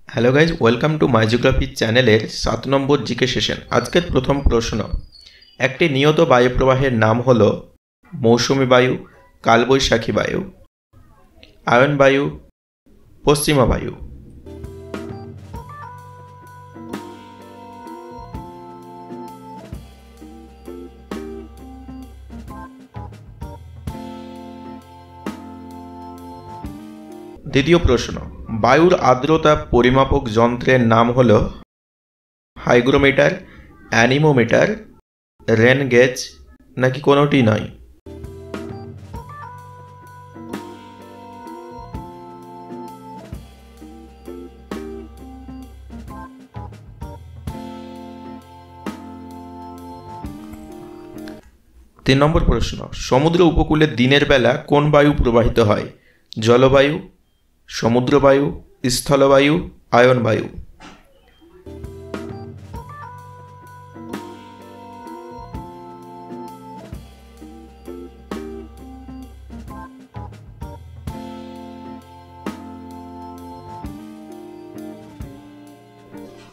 Hello guys, welcome to my geography চ্যানেলের 7 নম্বর GK session. আজকের প্রথম প্রশ্ন, একটি নিয়ত বায়ুপ্রবাহের নাম হল মৌসুমী বায়ু, কালবৈশাখী বায়ু, আয়ন বায়ু, পশ্চিমা বায়ু। দ্বিতীয় প্রশ্ন, বায়ুর আর্দ্রতা পরিমাপক যন্ত্রের নাম হল হাইগ্রোমিটার, অ্যানিমোমিটার, রেন গেজ নাকি কোনোটি নয়? তিন নম্বর প্রশ্ন, সমুদ্র উপকূলে দিনের বেলা কোন বায়ু প্রবাহিত হয়? জলবায়ু, সমুদ্রবায়ু, স্থলবায়ু, আয়ন বায়ু।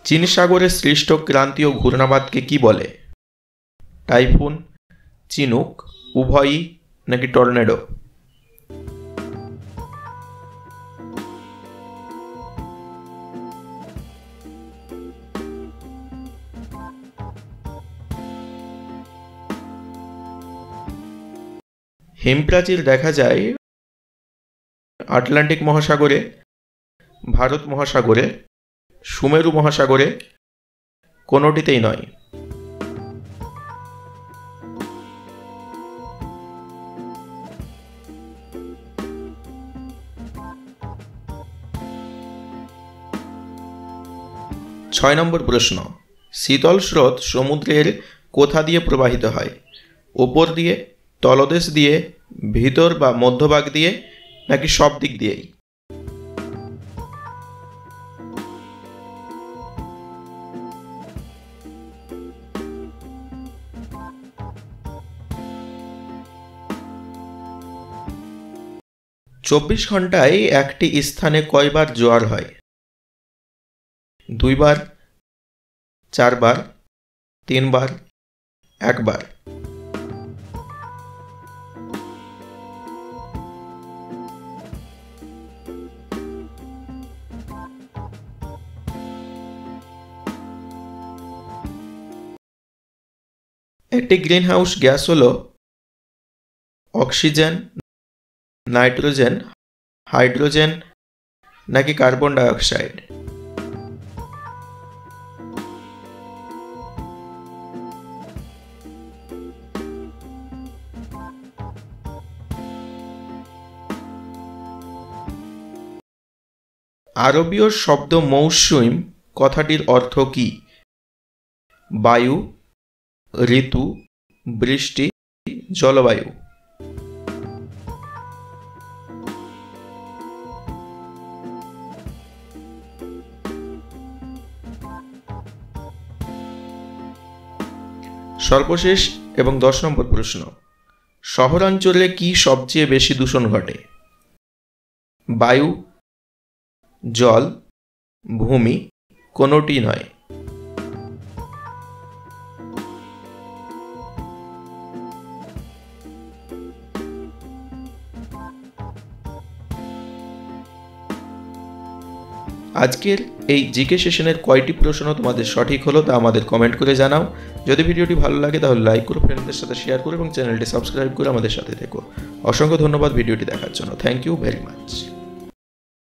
চীন সাগরে সৃষ্ট ক্রান্তীয় ঘূর্ণাবাতকে কি বলে? টাইফুন, চিনুক, উভয়ই নাকি টর্নেডো? হিমপ্রাচীর দেখা যায় আটলান্টিক মহাসাগরে, ভারত মহাসাগরে, সুমেরু মহাসাগরে, কোনোটিতেই নয়। ছয় নম্বর প্রশ্ন, শীতল স্রোত সমুদ্রের কোথা দিয়ে প্রবাহিত হয়? ওপর দিয়ে, তলদেশ দিয়ে, ভিতর বা মধ্যভাগ দিয়ে নাকি সব দিক দিয়েই? চব্বিশ ঘন্টায় একটি স্থানে কয়বার জোয়ার হয়? 2 বার, 4 বার, 3 বার, 1 বার। একটি গ্রিনহাউস গ্যাস হলো অক্সিজেন, নাইট্রোজেন, হাইড্রোজেন নাকি কার্বন ডাইঅক্সাইড? আরবীয় শব্দ মৌসুম কথাটির অর্থ কি? বায়ু, ঋতু, বৃষ্টি, জলবায়ু। সর্বশেষ এবং 10 নম্বর প্রশ্ন, শহরাঞ্চলে কি সবচেয়ে বেশি দূষণ ঘটে? বায়ু, জল, ভূমি, কোনোটি নয়। আজকের এই জিকে সেশনের কয়টি প্রশ্ন তোমাদের সঠিক হলো তা আমাদের কমেন্ট করে জানাও। যদি ভিডিওটি ভালো লাগে তাহলে লাইক করো, ফ্রেন্ডদের সাথে শেয়ার করো এবং চ্যানেলটি সাবস্ক্রাইব করে আমাদের সাথে থেকো। অসংখ্য ধন্যবাদ ভিডিওটি দেখার জন্য। Thank you very much.